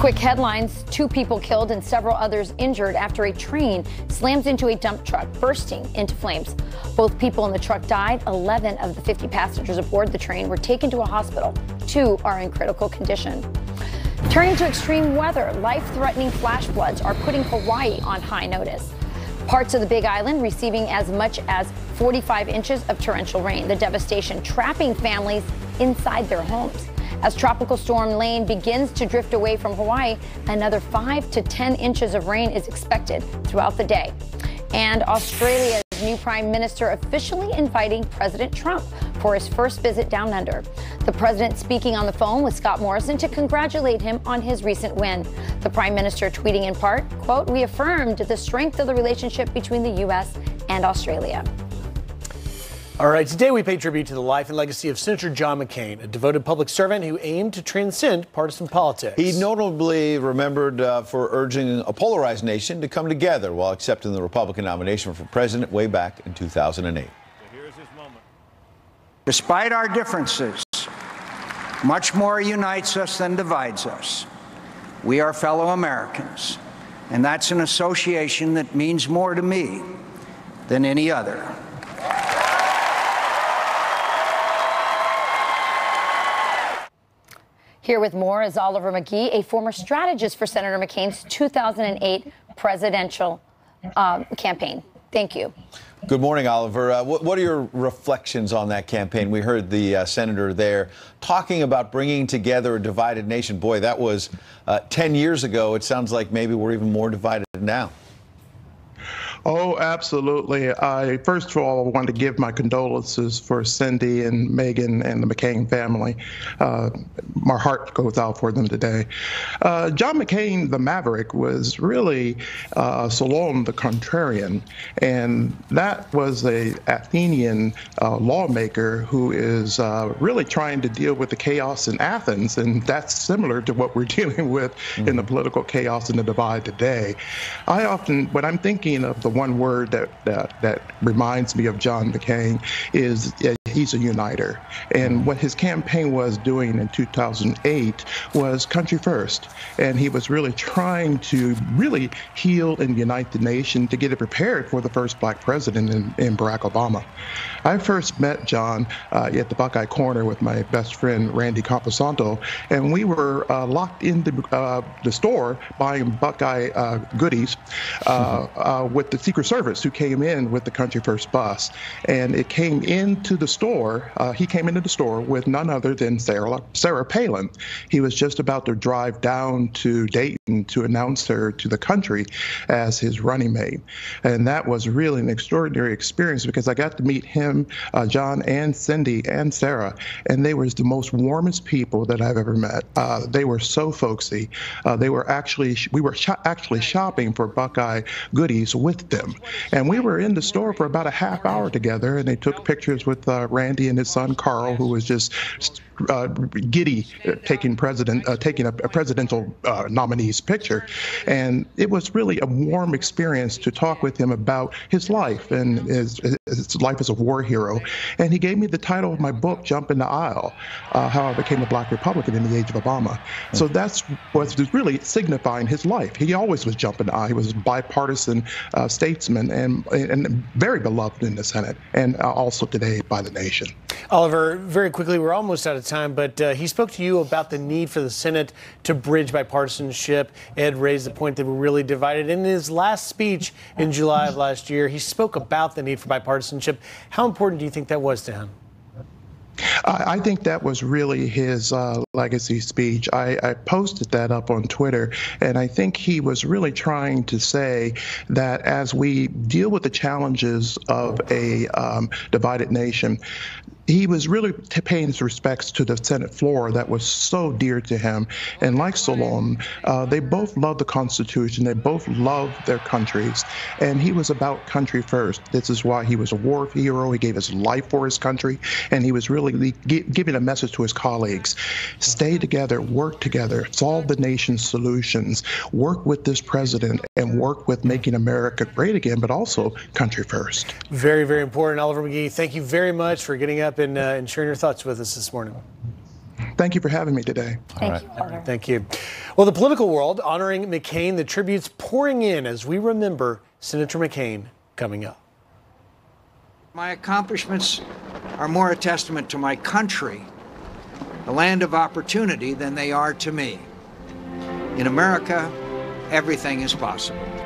Quick headlines: 2 people killed and several others injured after a train slams into a dump truck, bursting into flames. Both people in the truck died. 11 of the 50 passengers aboard the train were taken to a hospital. 2 are in critical condition. Turning to extreme weather, life-threatening flash floods are putting Hawaii on high notice. Parts of the Big Island receiving as much as 45 inches of torrential rain. The devastation trapping families inside their homes. As Tropical Storm Lane begins to drift away from Hawaii, another 5 to 10 inches of rain is expected throughout the day. And Australia's new prime minister officially inviting President Trump for his first visit down under. The president speaking on the phone with Scott Morrison to congratulate him on his recent win. The prime minister tweeting in part, quote, "We affirmed the strength of the relationship between the U.S. and Australia." All right, today we pay tribute to the life and legacy of Senator John McCain, a devoted public servant who aimed to transcend partisan politics. He notably remembered for urging a polarized nation to come together while accepting the Republican nomination for president way back in 2008. Here's his moment. Despite our differences, much more unites us than divides us. We are fellow Americans, and that's an association that means more to me than any other. Here with more is Oliver McGee, a former strategist for Senator McCain's 2008 presidential campaign. Thank you. Good morning, Oliver. What are your reflections on that campaign? We heard the senator there talking about bringing together a divided nation. Boy, that was 10 years ago. It sounds like maybe we're even more divided now. Oh, absolutely. I first of all want to give my condolences for Cindy and Megan and the McCain family. My heart goes out for them today. John McCain, the Maverick, was really Solon the Contrarian, and that was a Athenian lawmaker who is really trying to deal with the chaos in Athens, and that's similar to what we're dealing with in the political chaos and the divide today. I often, when I'm thinking of the one word that reminds me of John McCain is he's a uniter. And what his campaign was doing in 2008 was country first. And he was really trying to really heal and unite the nation to get it prepared for the first black president in Barack Obama. I first met John at the Buckeye Corner with my best friend, Randy Camposanto, and we were locked in the store buying Buckeye goodies with the Secret Service, who came in with the Country First bus. And it came into the store, he came into the store with none other than Sarah Palin. He was just about to drive down to Dayton to announce her to the country as his running mate. And that was really an extraordinary experience because I got to meet him, John, and Cindy and Sarah, and they were the most warmest people that I've ever met. They were so folksy. We were actually shopping for Buckeye goodies with them. And we were in the store for about a half hour together, and they took pictures with Randy and his son Carl, who was just giddy taking a presidential nominee's picture. And it was really a warm experience to talk with him about his life and his life as a war hero. And he gave me the title of my book, Jump in the Aisle, How I Became a Black Republican in the Age of Obama. So that's what's really signifying his life. He always was jumping the aisle. He was a bipartisan statesman and very beloved in the Senate and also today by the nation. Oliver, very quickly, we're almost out of time, but he spoke to you about the need for the Senate to bridge bipartisanship. Ed raised the point that we're really divided. In his last speech in July of last year, he spoke about the need for bipartisanship. How important do you think that was to him? I think that was really his legacy speech. I posted that up on Twitter, and I think he was really trying to say that as we deal with the challenges of a divided nation, he was really paying his respects to the Senate floor that was so dear to him. And like Solon, they both loved the Constitution. They both loved their countries. And he was about country first. This is why he was a war hero. He gave his life for his country. And he was really giving a message to his colleagues. Stay together, work together, solve the nation's solutions, work with this president, and work with making America great again, but also country first. Very, very important. Oliver McGee, thank you very much for getting up and sharing your thoughts with us this morning. Thank you for having me today. Thank you, Walter. Thank you. Well, the political world honoring McCain, the tributes pouring in as we remember Senator McCain coming up. My accomplishments are more a testament to my country, the land of opportunity, than they are to me. In America, everything is possible.